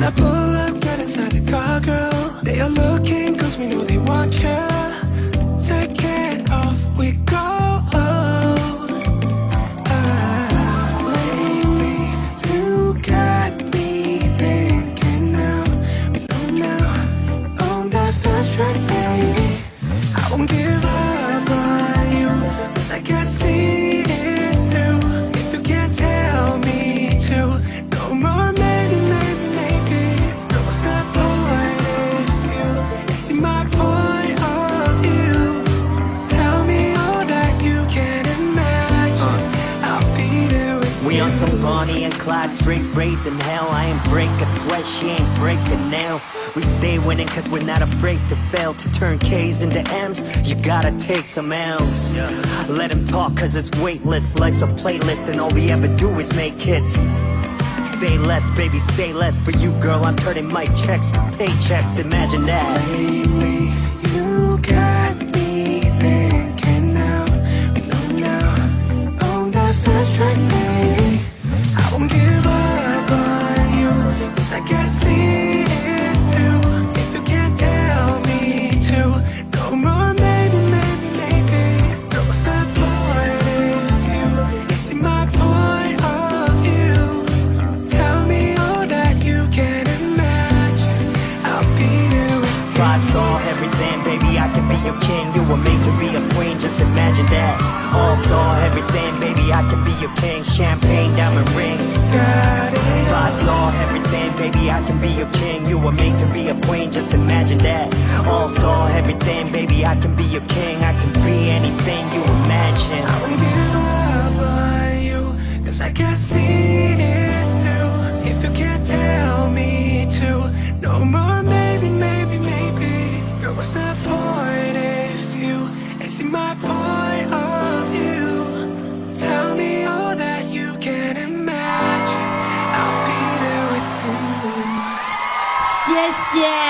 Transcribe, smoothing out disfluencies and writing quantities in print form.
I pull up, get inside the car, girl. They are looking cause we know they want you. Take it off, we go. Lately, you got me thinking now. We know now, on that fast track, baby. I won't give up on you, cause I can't see it through. If you can't tell me to, no more maybe, maybe, maybe. No separate if you see my point of view. Tell me all that you can imagine. I'll be there with you. We on some Bonnie and Clyde, straight raising hell. I ain't break a sweat, she ain't break a nail. We stay winning cause we're not afraid to fail. To turn K's into M's, you gotta take some L's. Let him talk cause it's weightless. Life's a playlist and all we ever do is make hits. Say less, baby, say less. For you, girl, I'm turning my checks to paychecks. Imagine that. Lately, you got me thinking now. We know now, on that fast track, baby. I won't give up on you, cause I can't see it through. If you can't tell me to, no more maybe, maybe, maybe. No separate if you see my point of view. Tell me all that you can imagine. I'll be there with you. 5-star everything, baby, I can be your king. You were made to be a queen, just imagine that. All-star everything, baby, I can be your king. Champagne, diamond rings. Got it. 5-star everything, baby, I can be your king. You were made to be a queen, just imagine that. All-star everything, baby, I can be your king. I can be anything you imagine. I won't give up on you, cause I can't see it through. If you can't tell me to, no more maybe, maybe, maybe. Girl, what's the point if you ain't see my point of view? Tell me all that you can imagine. I'll be there with you. 谢谢。